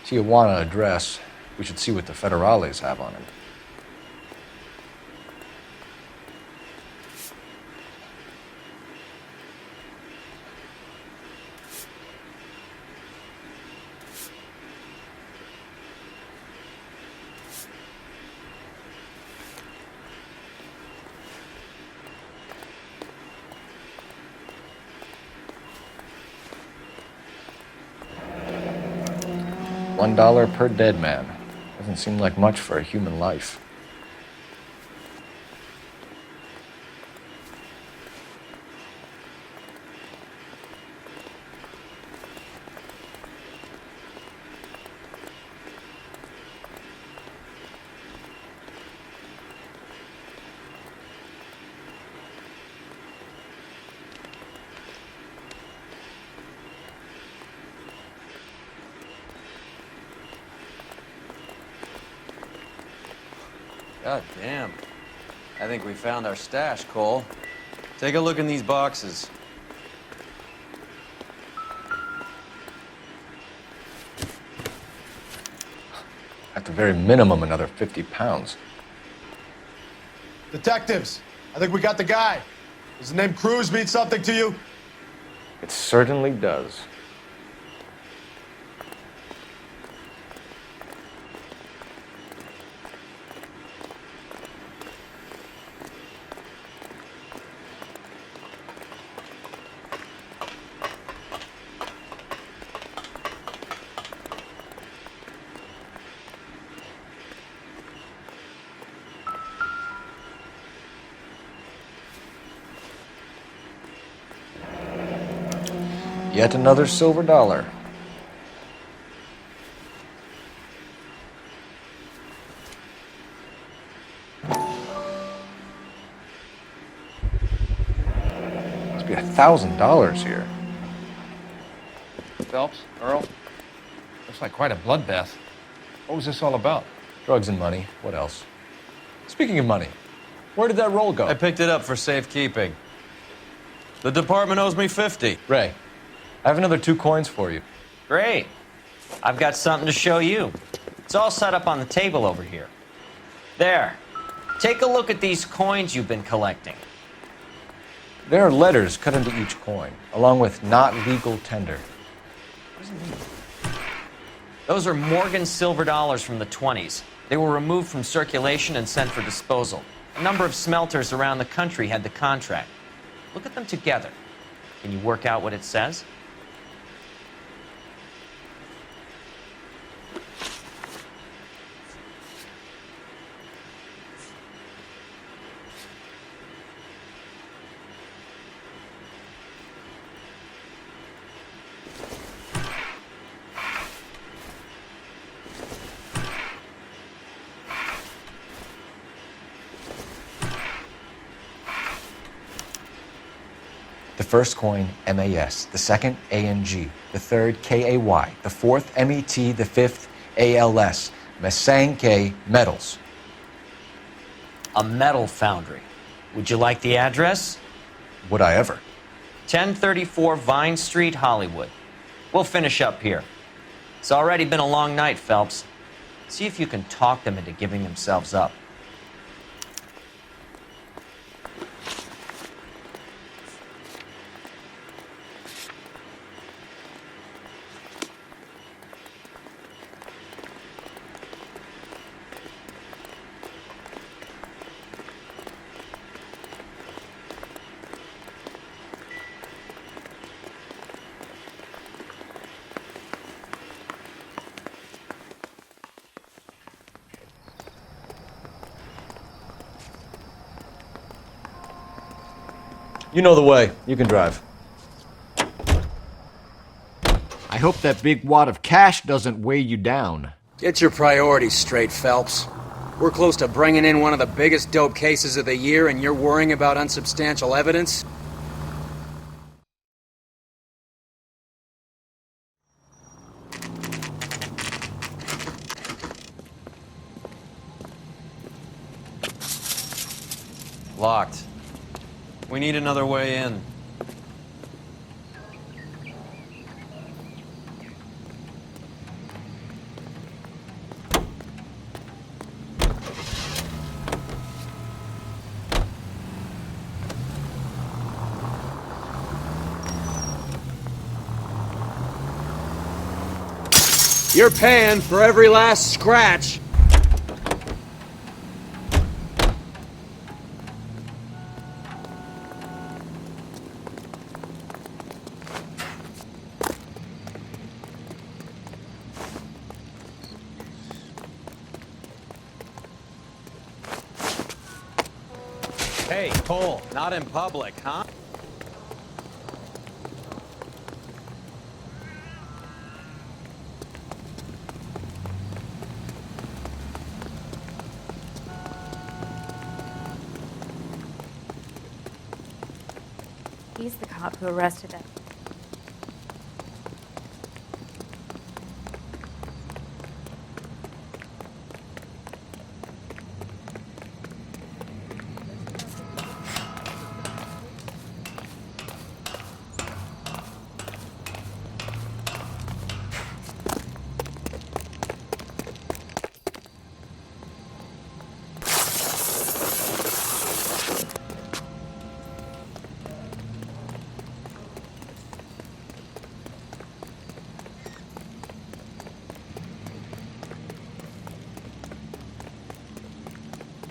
Tijuana address. We should see what the federales have on him. $1 per dead man. Doesn't seem like much for a human life. God damn. I think we found our stash, Cole. Take a look in these boxes. At the very minimum, another 50 pounds. Detectives, I think we got the guy. Does the name Cruz mean something to you? It certainly does. Yet another silver dollar. Must be $1,000 here. Phelps, Earl, looks like quite a bloodbath. What was this all about? Drugs and money. What else? Speaking of money, where did that roll go? I picked it up for safekeeping. The department owes me 50. Ray, I have another 2 coins for you. Great. I've got something to show you. It's all set up on the table over here. There. Take a look at these coins you've been collecting. There are letters cut into each coin, along with not legal tender. What does it mean? Those are Morgan silver dollars from the 20s. They were removed from circulation and sent for disposal. A number of smelters around the country had the contract. Look at them together. Can you work out what it says? The first coin, MAS. The second, ANG. The third, KAY. The fourth, MET. The fifth, ALS. Masanke Metals. A metal foundry. Would you like the address? Would I ever? 1034 Vine Street, Hollywood. We'll finish up here. It's already been a long night, Phelps. See if you can talk them into giving themselves up. You know the way. You can drive. I hope that big wad of cash doesn't weigh you down. Get your priorities straight, Phelps. We're close to bringing in one of the biggest dope cases of the year, and you're worrying about unsubstantial evidence? Locked. We need another way in. You're paying for every last scratch. Hey, Cole, not in public, huh? He's the cop who arrested him.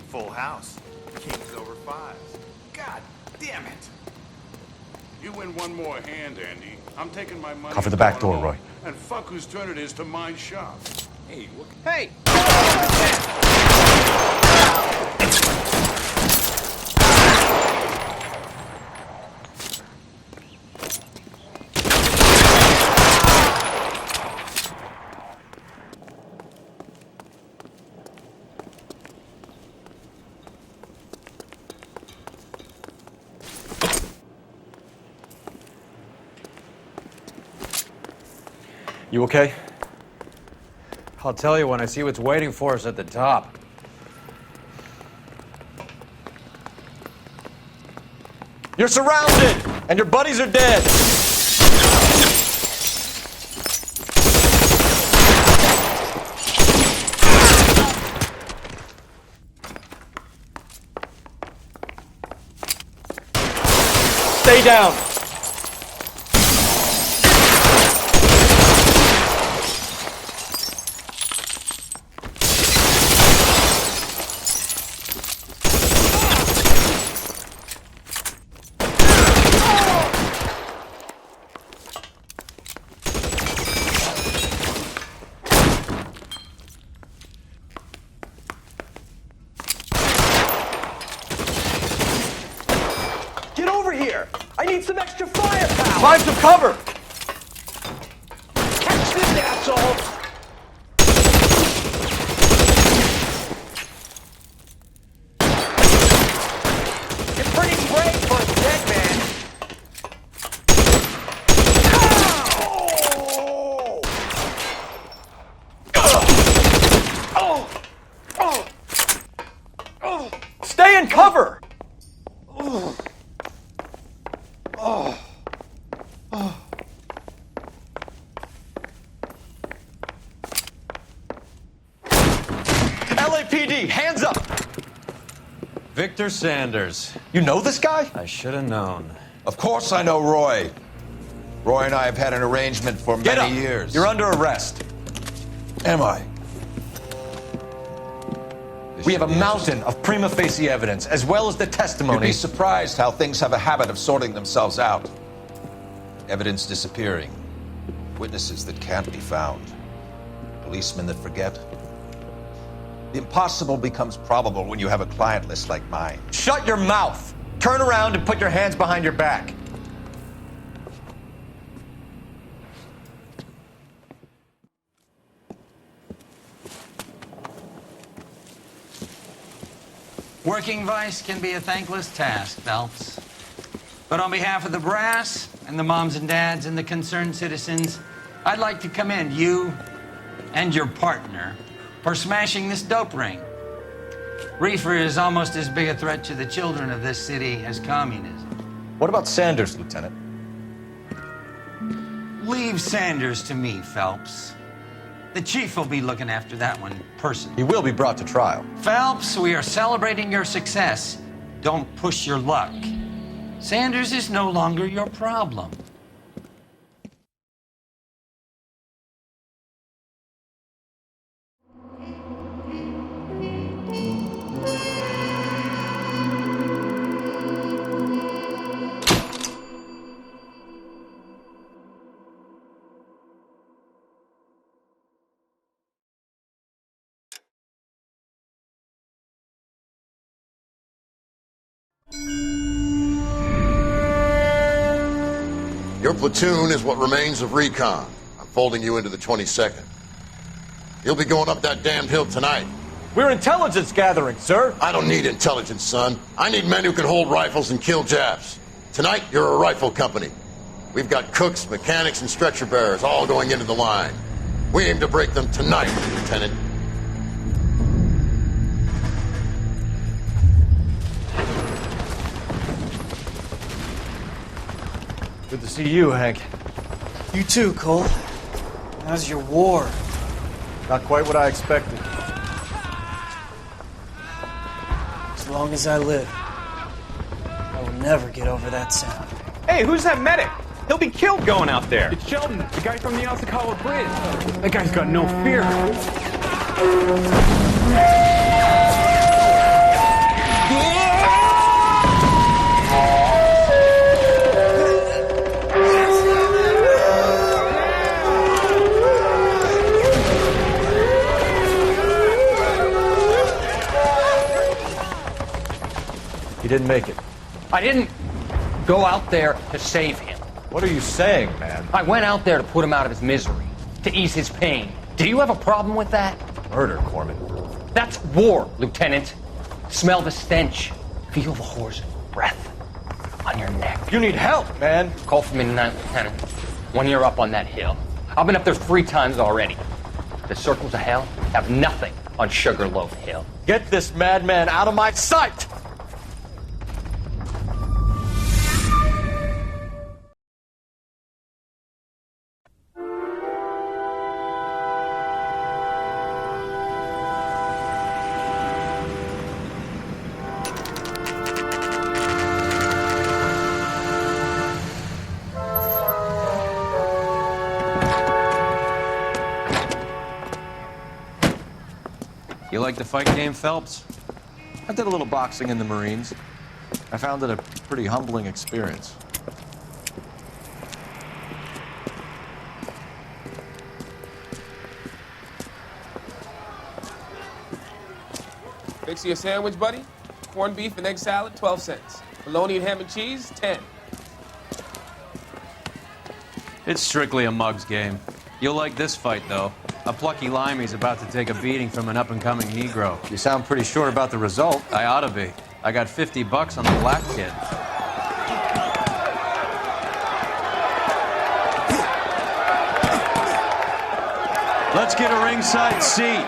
Full house. King's over fives. God damn it! You win one more hand, Andy. I'm taking my money. Cover the back door, Roy. And fuck whose turn it is to mind shop. Hey, what? Hey! You okay? I'll tell you when I see what's waiting for us at the top. You're surrounded, and your buddies are dead. Stay down. Get over here! I need some extra firepower! Find some cover! Catch this, asshole! You're pretty brave for a dead man. Stay in cover! LAPD, hands up! Victor Sanders. You know this guy? I should have known. Of course I know Roy. Roy and I have had an arrangement for Get many up. years. You're under arrest. Am I? We have a mountain of prima facie evidence, as well as the You'd testimony. be surprised how things have a habit of sorting themselves out. Evidence disappearing. Witnesses that can't be found. Policemen that forget. The impossible becomes probable when you have a client list like mine. Shut your mouth! Turn around and put your hands behind your back. Working vice can be a thankless task, Phelps. But on behalf of the brass and the moms and dads and the concerned citizens, I'd like to commend you and your partner for smashing this dope ring. Reefer is almost as big a threat to the children of this city as communism. What about Sanders, Lieutenant? Leave Sanders to me, Phelps. The chief will be looking after that one personally. He will be brought to trial. Phelps, we are celebrating your success. Don't push your luck. Sanders is no longer your problem. Your platoon is what remains of recon. I'm folding you into the 22nd. You'll be going up that damned hill tonight. We're intelligence gathering, sir. I don't need intelligence, son. I need men who can hold rifles and kill Japs. Tonight, you're a rifle company. We've got cooks, mechanics, and stretcher bearers all going into the line. We aim to break them tonight, Lieutenant. Good to see you, Hank. You too, Cole. How's your war? Not quite what I expected. As long as I live, I will never get over that sound. Hey, who's that medic? He'll be killed going out there. It's Sheldon, the guy from the Osakawa Bridge. That guy's got no fear. He didn't make it. I didn't go out there to save him. What are you saying, man? I went out there to put him out of his misery, to ease his pain. Do you have a problem with that? Murder, Corman. That's war, Lieutenant. Smell the stench. Feel the whore's breath on your neck. You need help, man. Call for midnight, Lieutenant. When you're up on that hill. I've been up there 3 times already. The circles of hell have nothing on Sugarloaf Hill. Get this madman out of my sight! You like the fight game, Phelps? I did a little boxing in the Marines. I found it a pretty humbling experience. Fix you a sandwich, buddy? Corned beef and egg salad, 12 cents. Bologna and ham and cheese, 10. It's strictly a mug's game. You'll like this fight, though. A plucky limey's about to take a beating from an up-and-coming Negro. You sound pretty sure about the result. I ought to be. I got $50 on the black kid. Let's get a ringside seat.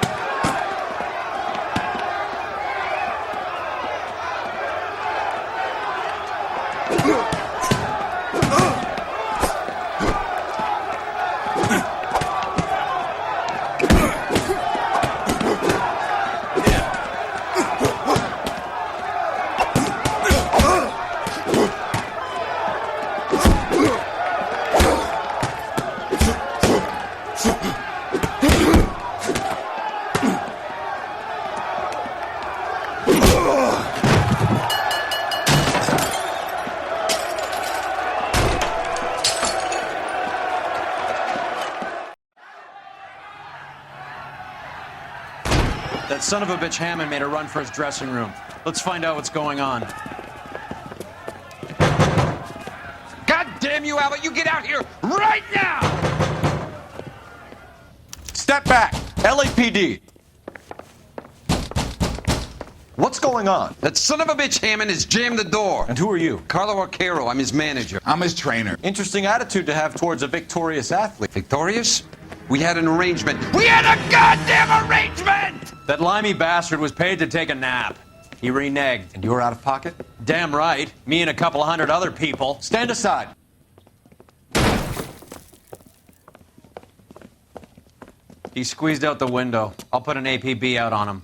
That son of a bitch Hammond made a run for his dressing room. Let's find out what's going on. God damn you, Albert! You get out here right now! Step back! LAPD! What's going on? That son of a bitch Hammond has jammed the door. And who are you? Carlo Arcaro. I'm his manager. I'm his trainer. Interesting attitude to have towards a victorious athlete. Victorious? We had an arrangement. We had a goddamn arrangement! That limey bastard was paid to take a nap. He reneged. And you were out of pocket? Damn right. Me and a couple hundred other people. Stand aside. He squeezed out the window. I'll put an APB out on him.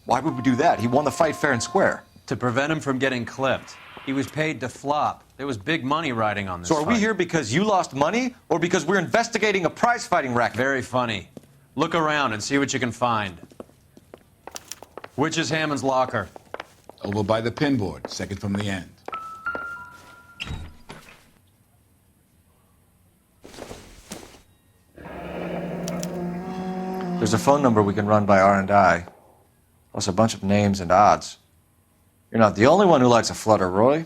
Why would we do that? He won the fight fair and square. To prevent him from getting clipped. He was paid to flop. There was big money riding on this So are we fight. here because you lost money or because we're investigating a prize-fighting racket? Very funny. Look around and see what you can find. Which is Hammond's locker? Over by the pinboard, second from the end. There's a phone number we can run by R&I, plus a bunch of names and odds. You're not the only one who likes a flutter, Roy.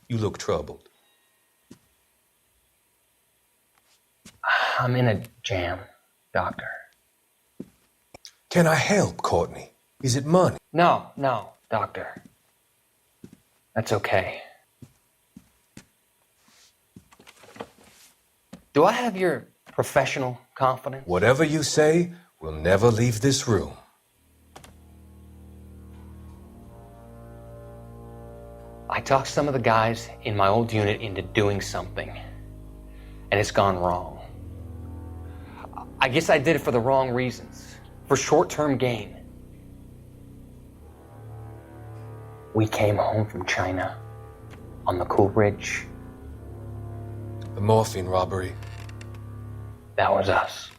You look troubled. I'm in a jam, Doctor. Can I help, Courtney? Is it money? No, Doctor. That's okay. Do I have your professional confidence? Whatever you say will never leave this room. I talked some of the guys in my old unit into doing something, and it's gone wrong. I guess I did it for the wrong reasons, for short-term gain. We came home from China on the Cool Ridge. The morphine robbery. That was us.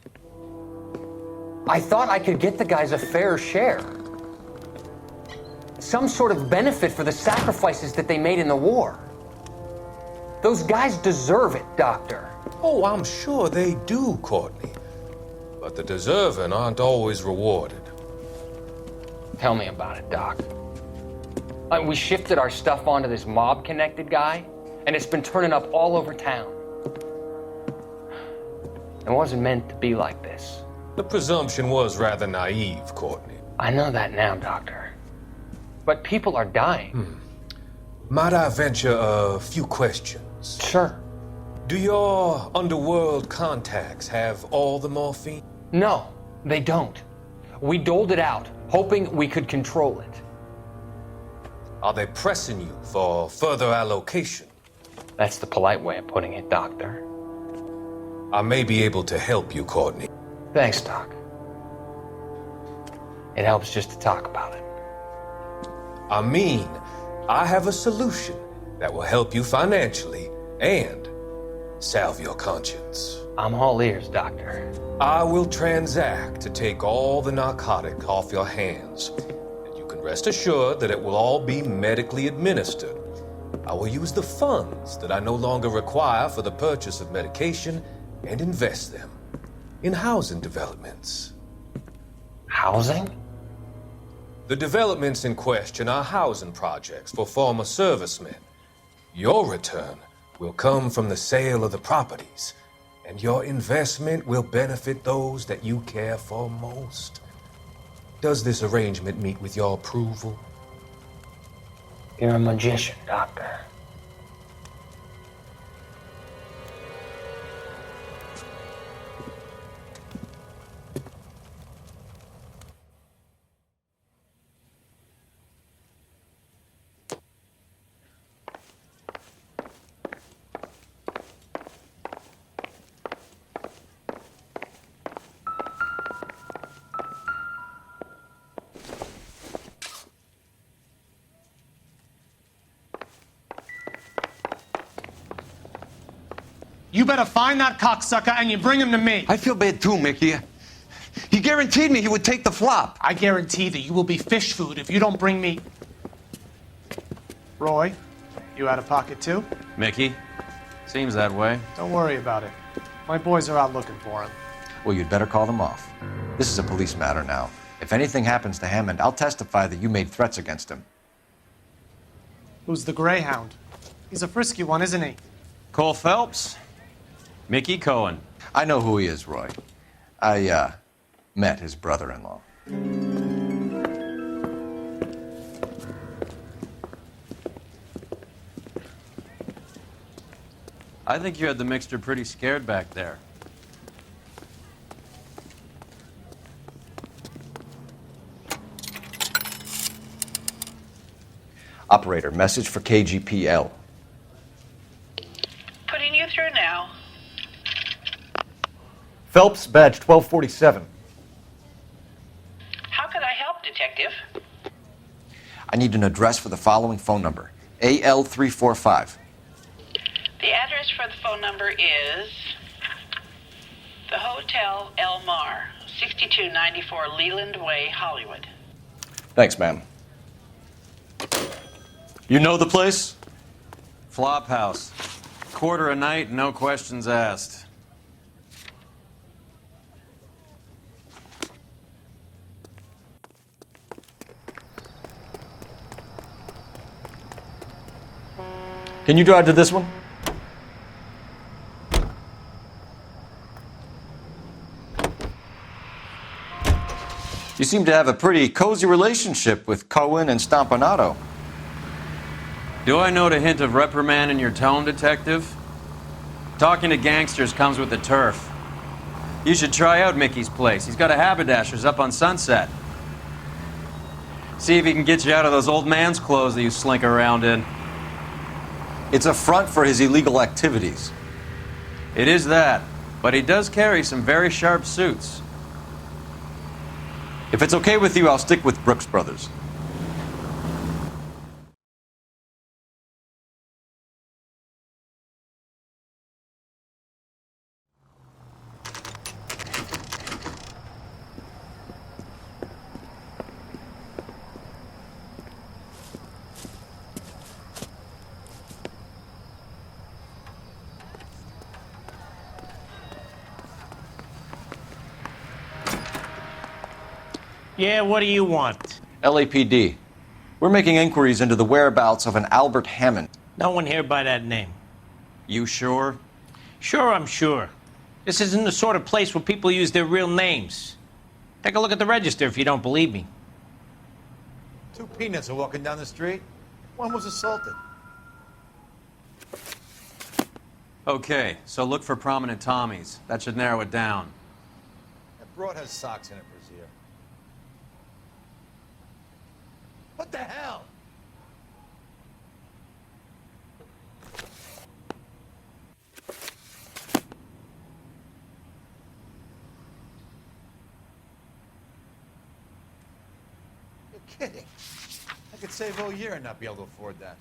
I thought I could get the guys a fair share. Some sort of benefit for the sacrifices that they made in the war. Those guys deserve it, Doctor. Oh, I'm sure they do, Courtney. But the deserving aren't always rewarded. Tell me about it, Doc. We shifted our stuff onto this mob-connected guy, and it's been turning up all over town. It wasn't meant to be like this. The presumption was rather naive, Courtney. I know that now, Doctor. But people are dying. Might I venture a few questions? Sure. Do your underworld contacts have all the morphine? No, they don't. We doled it out, hoping we could control it. Are they pressing you for further allocation? That's the polite way of putting it, Doctor. I may be able to help you, Courtney. Thanks, Doc. It helps just to talk about it. I mean, I have a solution that will help you financially and salve your conscience. I'm all ears, Doctor. I will transact to take all the narcotic off your hands, and you can rest assured that it will all be medically administered. I will use the funds that I no longer require for the purchase of medication and invest them in housing developments. Housing? The developments in question are housing projects for former servicemen. Your return will come from the sale of the properties, and your investment will benefit those that you care for most. Does this arrangement meet with your approval? You're a magician, Doctor. You better find that cocksucker and you bring him to me. I feel bad too, Mickey. He guaranteed me he would take the flop. I guarantee that you will be fish food if you don't bring me... Roy, you out of pocket too? Mickey? Seems that way. Don't worry about it. My boys are out looking for him. Well, you'd better call them off. This is a police matter now. If anything happens to Hammond, I'll testify that you made threats against him. Who's the Greyhound? He's a frisky one, isn't he? Cole Phelps? Mickey Cohen. I know who he is, Roy. I, met his brother-in-law. I think you had the mixture pretty scared back there. Operator, message for KGPL. Putting you through now. Phelps, badge 1247. How could I help, Detective? I need an address for the following phone number. AL345. The address for the phone number is the Hotel El Mar, 6294 Leland Way, Hollywood. Thanks, ma'am. You know the place? Flophouse. Quarter a night, no questions asked. Can you drive to this one? You seem to have a pretty cozy relationship with Cohen and Stompanato. Do I note a hint of reprimand in your tone, Detective? Talking to gangsters comes with the turf. You should try out Mickey's place. He's got a haberdasher's up on Sunset. See if he can get you out of those old man's clothes that you slink around in. It's a front for his illegal activities. It is that, but he does carry some very sharp suits. If it's okay with you, I'll stick with Brooks Brothers. Yeah, what do you want? LAPD. We're making inquiries into the whereabouts of an Albert Hammond. No one here by that name. You sure? Sure, I'm sure. This isn't the sort of place where people use their real names. Take a look at the register if you don't believe me. Two peanuts are walking down the street. One was assaulted. Okay, so look for prominent Tommies. That should narrow it down. That broad has socks in it, Brazier. What the hell? You're kidding. I could save a whole year and not be able to afford that.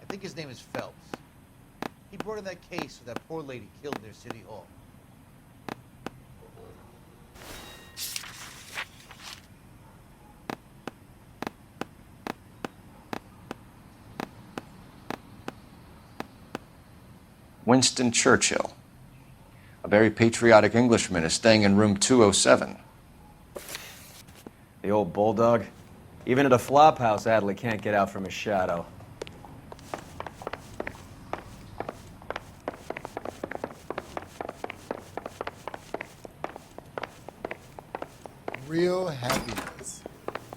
I think his name is Phelps. He brought in that case of that poor lady killed near City Hall. Winston Churchill. A very patriotic Englishman is staying in room 207. The old bulldog. Even at a flop house, Adley can't get out from his shadow. Real happiness.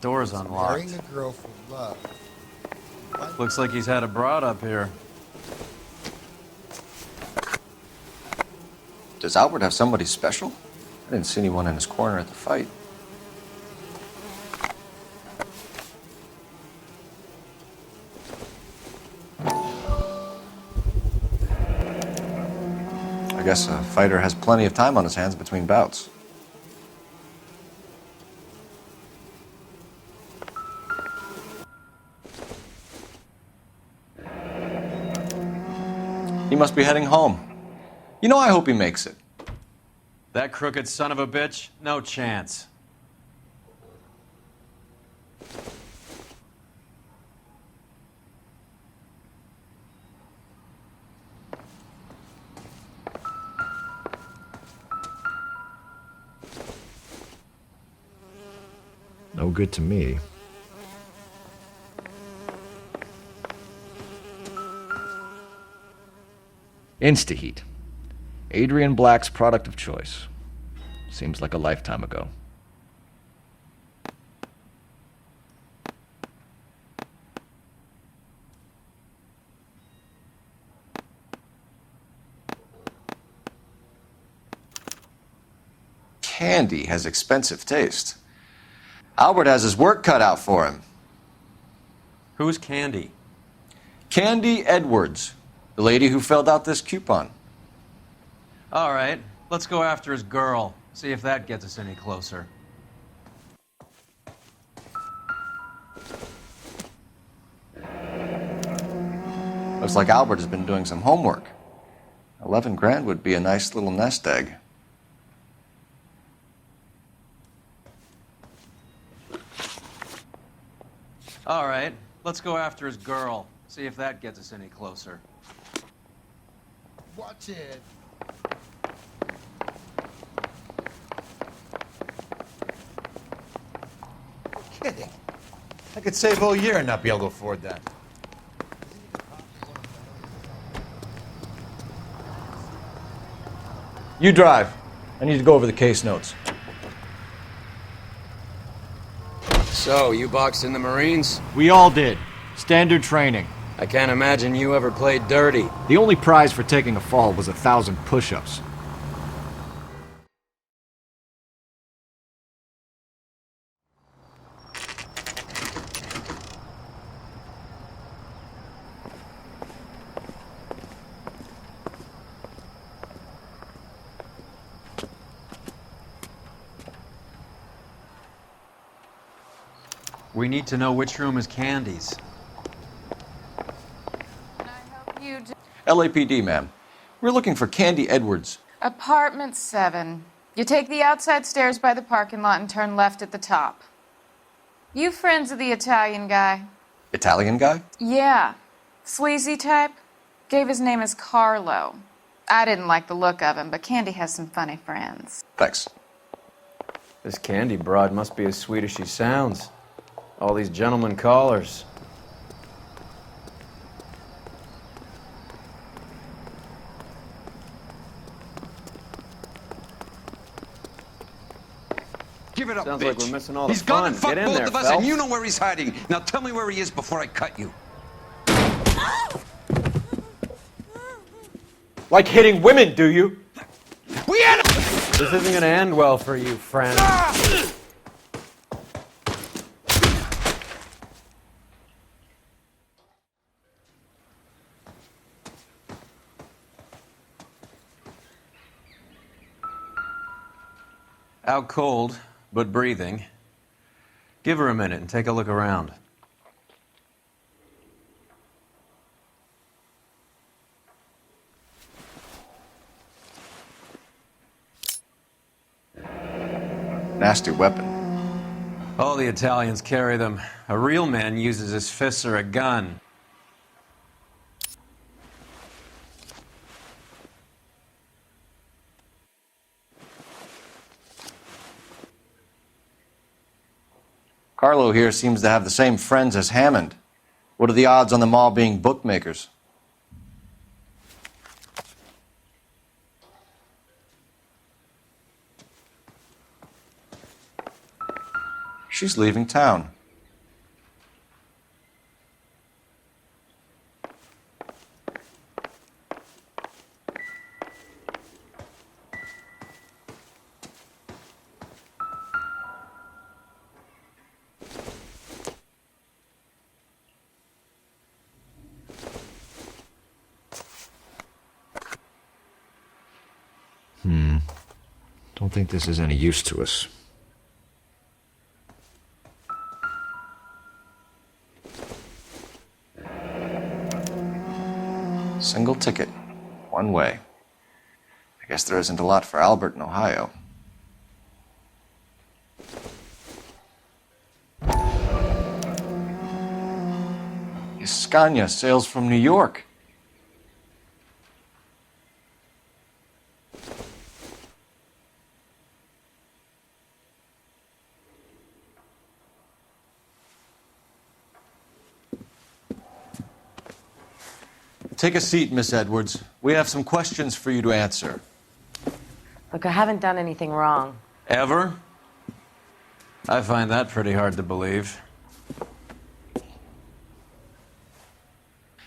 Door's unlocked. Marrying a girl for love. Looks like he's had a broad up here. Does Albert have somebody special? I didn't see anyone in his corner at the fight. I guess a fighter has plenty of time on his hands between bouts. He must be heading home. You know, I hope he makes it. That crooked son of a bitch? No chance. No good to me. Instaheat. Adrian Black's product of choice. Seems like a lifetime ago. Candy has expensive taste. Albert has his work cut out for him. Who's Candy? Candy Edwards, the lady who filled out this coupon. All right, let's go after his girl. See if that gets us any closer. Looks like Albert has been doing some homework. 11 grand would be a nice little nest egg. All right, let's go after his girl. See if that gets us any closer. Watch it. You're kidding. I could save all year and not be able to afford that. You drive. I need to go over the case notes. So, you boxed in the Marines? We all did. Standard training. I can't imagine you ever played dirty. The only prize for taking a fall was 1,000 push-ups. We need to know which room is Candy's. You LAPD, ma'am. We're looking for Candy Edwards. Apartment 7. You take the outside stairs by the parking lot and turn left at the top. You friends of the Italian guy? Italian guy? Yeah. Sleazy type? Gave his name as Carlo. I didn't like the look of him, but Candy has some funny friends. Thanks. This Candy broad must be as sweet as she sounds. All these gentlemen callers. Give it up, Sounds bitch. like we're missing all the He's gone fun. and fucked Get in both there, of us, Phelps. and you know where he's hiding. Now tell me where he is before I cut you. Like hitting women, do you? We had This isn't gonna end well for you, friend. Out cold, but breathing. Give her a minute and take a look around. Nasty weapon. All the Italians carry them. A real man uses his fists or a gun. Carlo here seems to have the same friends as Hammond. What are the odds on them all being bookmakers? She's leaving town. Don't think this is any use to us. Single ticket. One way. I guess there isn't a lot for Albert in Ohio. Scania sails from New York. Take a seat, Miss Edwards. We have some questions for you to answer. Look, I haven't done anything wrong. Ever? I find that pretty hard to believe.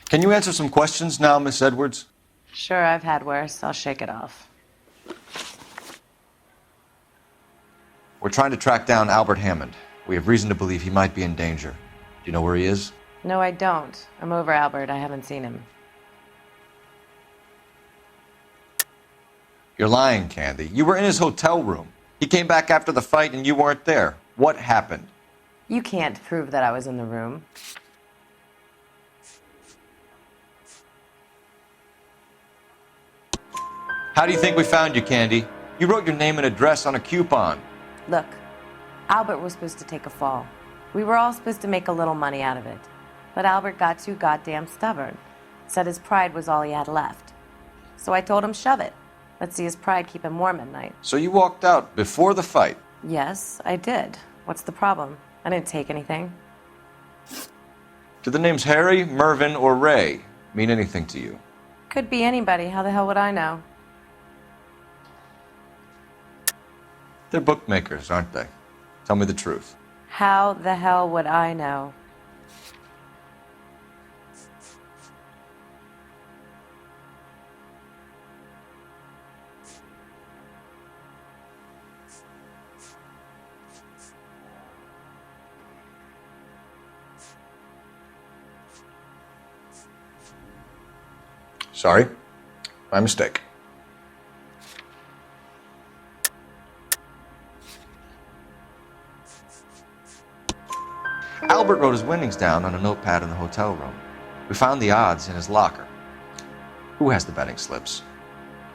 Can you answer some questions now, Miss Edwards? Sure, I've had worse. I'll shake it off. We're trying to track down Albert Hammond. We have reason to believe he might be in danger. Do you know where he is? No, I don't. I'm over Albert. I haven't seen him. You're lying, Candy. You were in his hotel room. He came back after the fight and you weren't there. What happened? You can't prove that I was in the room. How do you think we found you, Candy? You wrote your name and address on a coupon. Look, Albert was supposed to take a fall. We were all supposed to make a little money out of it. But Albert got too goddamn stubborn. Said his pride was all he had left. So I told him, shove it. Let's see his pride keep him warm at night. So you walked out before the fight? Yes, I did. What's the problem? I didn't take anything. Do the names Harry, Mervyn, or Ray mean anything to you? Could be anybody. How the hell would I know? They're bookmakers, aren't they? Tell me the truth. How the hell would I know? Sorry. My mistake. Albert wrote his winnings down on a notepad in the hotel room. We found the odds in his locker. Who has the betting slips?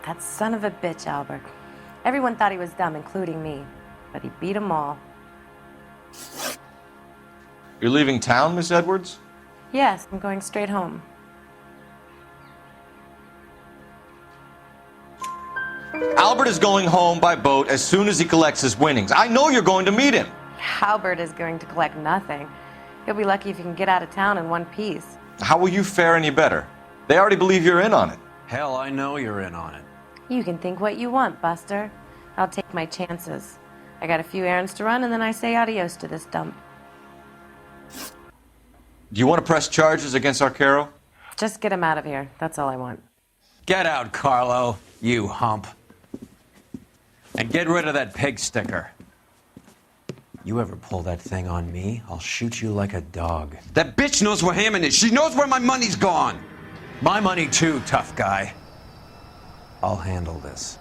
That son of a bitch, Albert. Everyone thought he was dumb, including me. But he beat them all. You're leaving town, Miss Edwards? Yes, I'm going straight home. Albert is going home by boat as soon as he collects his winnings. I know you're going to meet him. Albert is going to collect nothing. He'll be lucky if he can get out of town in one piece. How will you fare any better? They already believe you're in on it. Hell, I know you're in on it. You can think what you want, Buster. I'll take my chances. I got a few errands to run, and then I say adios to this dump. Do you want to press charges against Arcaro? Just get him out of here. That's all I want. Get out, Carlo, you hump. And get rid of that pig sticker. You ever pull that thing on me, I'll shoot you like a dog. That bitch knows where Hammond is. She knows where my money's gone. My money too, tough guy. I'll handle this.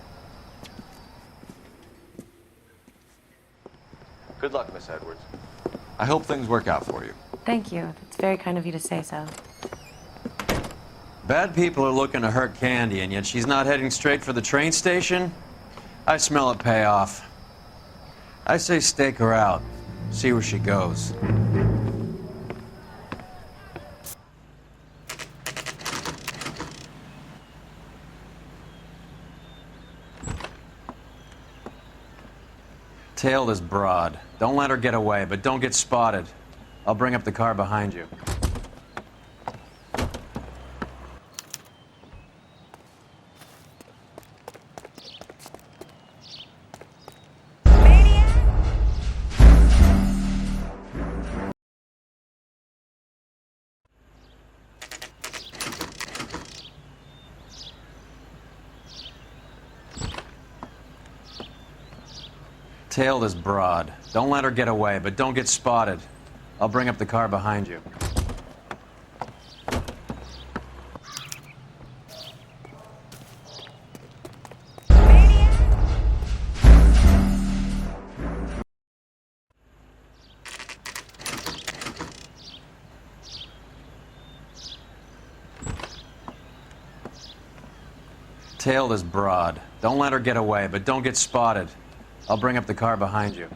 Good luck, Miss Edwards. I hope things work out for you. Thank you. It's very kind of you to say so. Bad people are looking to hurt Candy, and yet she's not heading straight for the train station? I smell a payoff. I say stake her out. See where she goes. Tail this broad. Don't let her get away, but don't get spotted. I'll bring up the car behind you. Tail this broad. Don't let her get away, but don't get spotted. I'll bring up the car behind you. Tail this broad. Don't let her get away, but don't get spotted. I'll bring up the car behind you.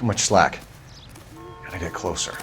Too much slack. Gotta get closer.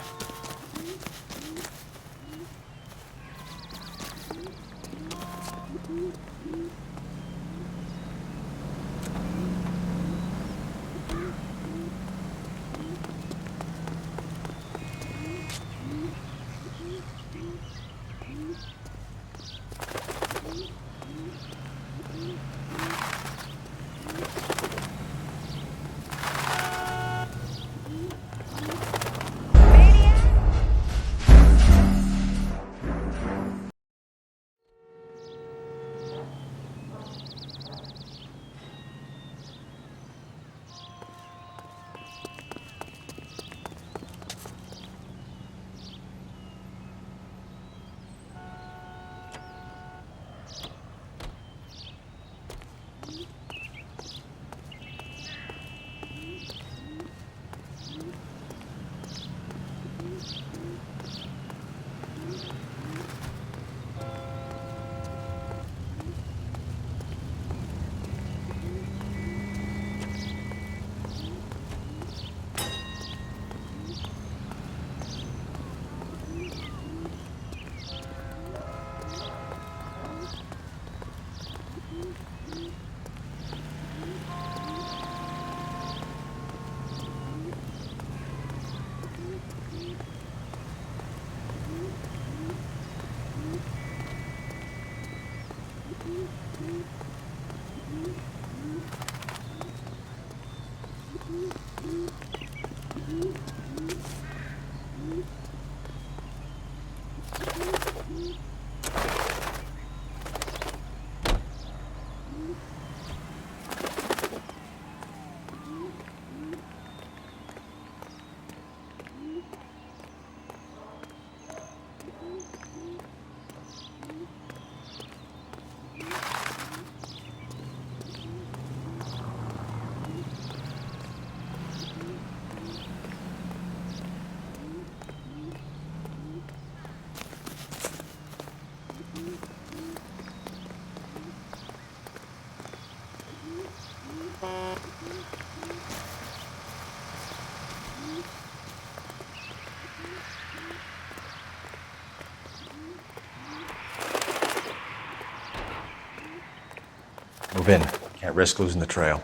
Move in. Can't risk losing the trail.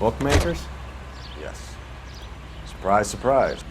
Bookmakers? Yes. Surprise, surprise.